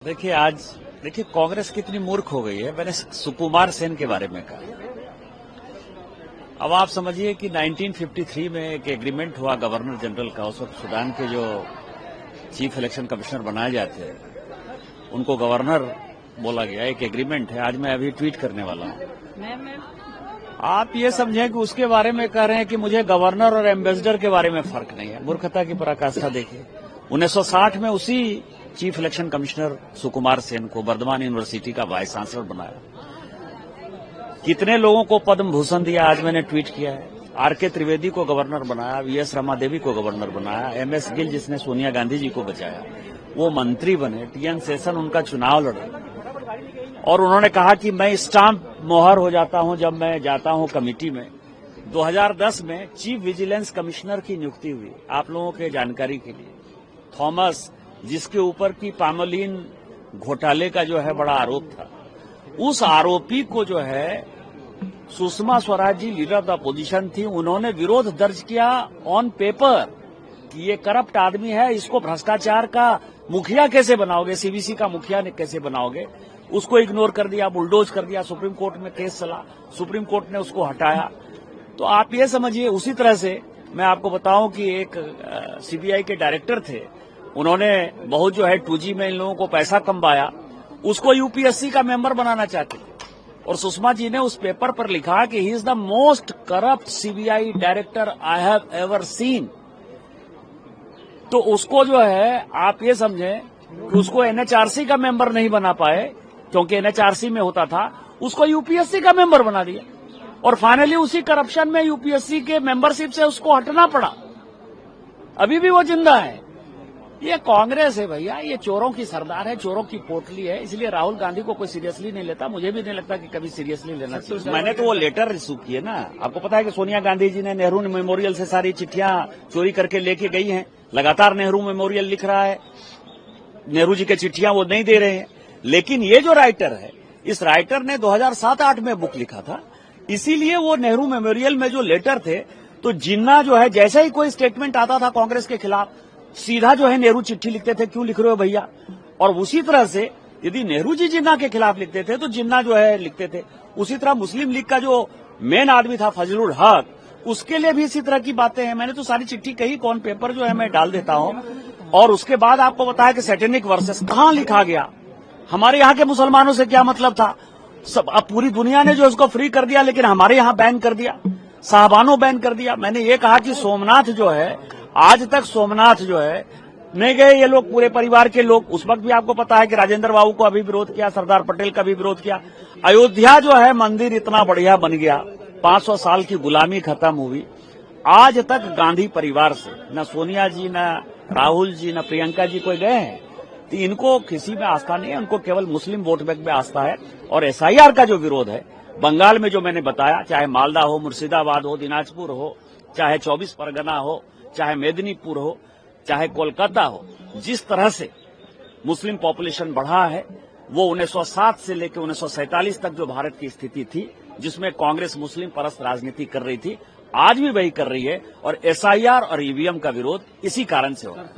देखिए कांग्रेस कितनी मूर्ख हो गई है। मैंने सुकुमार सेन के बारे में कहा। अब आप समझिए कि 1953 में एक एग्रीमेंट हुआ गवर्नर जनरल का। उस वक्त सूडान के जो चीफ इलेक्शन कमिश्नर बनाए जाते हैं उनको गवर्नर बोला गया। एक एग्रीमेंट है। आज मैं अभी ट्वीट करने वाला हूं। आप ये समझें कि उसके बारे में कह रहे हैं कि मुझे गवर्नर और एम्बेसडर के बारे में फर्क नहीं है। मूर्खता की पराकाष्ठा देखिए। 1960 में उसी chief election commissioner Sukumar Sen को बर्धमान यूनिवर्सिटी का वाइस चांसलर बनाया। कितने लोगों को पद्म भूषण दिया, आज मैंने ट्वीट किया है। आर.के. त्रिवेदी को गवर्नर बनाया, वी.एस. रमादेवी को गवर्नर बनाया, एम.एस. गिल जिसने सोनिया गांधी जी को बचाया वो मंत्री बने, टी.एन. शेषन उनका चुनाव लड़े और उन्होंने कहा कि मैं स्टाम्प मोहर हो जाता हूं जब मैं जाता हूं कमेटी में। 2010 में चीफ विजिलेंस कमिश्नर की नियुक्ति हुई। आप लोगों के जानकारी के लिए थॉमस, जिसके ऊपर की पामोलिन घोटाले का जो है बड़ा आरोप था, उस आरोपी को जो है Sushma Swaraj ji leader of the opposition थी, उन्होंने विरोध दर्ज किया ऑन पेपर कि ये करप्ट आदमी है, इसको भ्रष्टाचार का मुखिया कैसे बनाओगे, सीबीसी का मुखिया कैसे बनाओगे। उसको इग्नोर कर दिया, बुलडोज कर दिया। सुप्रीम कोर्ट में केस चला, सुप्रीम कोर्ट ने उसको हटाया। तो आप ये समझिए, उसी तरह से मैं आपको बताऊं कि एक सीबीआई के डायरेक्टर थे, उन्होंने बहुत जो है 2G में इन लोगों को पैसा कमवाया, उसको यूपीएससी का मेंबर बनाना चाहते थे और सुषमा जी ने उस पेपर पर लिखा कि he is the most corrupt CBI director I have ever seen. तो उसको जो है आप ये समझें कि उसको एनएचआरसी का मेंबर नहीं बना पाए, क्योंकि एनएचआरसी में होता था, उसको यूपीएससी का मेंबर बना दिया और फाइनली उसी करप्शन में यूपीएससी के मेंबरशिप से उसको हटना पड़ा। अभी भी वो जिंदा है। ये कांग्रेस है भैया, ये चोरों की सरदार है, चोरों की पोटली है। इसलिए राहुल गांधी को कोई सीरियसली नहीं लेता, मुझे भी नहीं लगता कि कभी सीरियसली लेना चाहिए। मैंने तो वो लेटर रिसीव किए ना। आपको पता है कि सोनिया गांधी जी ने नेहरू मेमोरियल से सारी चिट्ठियां चोरी करके लेके गई हैं। लगातार नेहरू मेमोरियल लिख रहा है, नेहरू जी की चिट्ठियां वो नहीं दे रहे हैं। लेकिन ये जो राइटर है, इस राइटर ने 2007-8 में बुक लिखा था, इसीलिए वो नेहरू मेमोरियल में जो लेटर थे, तो जिन्ना जो है जैसे ही कोई स्टेटमेंट आता था कांग्रेस के खिलाफ, सीधा जो है नेहरू चिट्ठी लिखते थे, क्यों लिख रहे हो भैया। और उसी तरह से यदि नेहरू जी जिन्ना के खिलाफ लिखते थे तो जिन्ना जो है लिखते थे। उसी तरह मुस्लिम लीग का जो मेन आदमी था फजलुल हक, उसके लिए भी इसी तरह की बातें हैं। मैंने तो सारी चिट्ठी कही, कौन पेपर जो है मैं डाल देता हूं। और उसके बाद आपको बताया कि सैटेनिक वर्सेस कहां लिखा गया, हमारे यहाँ के मुसलमानों से क्या मतलब था। सब अब पूरी दुनिया ने जो उसको फ्री कर दिया, लेकिन हमारे यहाँ बैन कर दिया, साहबानों बैन कर दिया। मैंने ये कहा कि सोमनाथ जो है, आज तक सोमनाथ जो है नहीं गए ये लोग, पूरे परिवार के लोग। उस वक्त भी आपको पता है कि राजेंद्र बाबू को अभी विरोध किया, सरदार पटेल का भी विरोध किया। अयोध्या जो है मंदिर इतना बढ़िया बन गया, 500 साल की गुलामी खत्म हुई। आज तक गांधी परिवार से न सोनिया जी, न राहुल जी, न प्रियंका जी कोई गए हैं। तो इनको किसी में आस्था नहीं है, उनको केवल मुस्लिम वोट बैंक में आस्था है। और एसआईआर का जो विरोध है बंगाल में, जो मैंने बताया, चाहे मालदा हो, मुर्शिदाबाद हो, दिनाजपुर हो, चाहे 24 परगना हो, चाहे मेदिनीपुर हो, चाहे कोलकाता हो, जिस तरह से मुस्लिम पॉपुलेशन बढ़ा है, वो 1907 से लेकर 1947 तक जो भारत की स्थिति थी, जिसमें कांग्रेस मुस्लिम परस्त राजनीति कर रही थी, आज भी वही कर रही है। और एसआईआर और ईवीएम का विरोध इसी कारण से हो रहा है।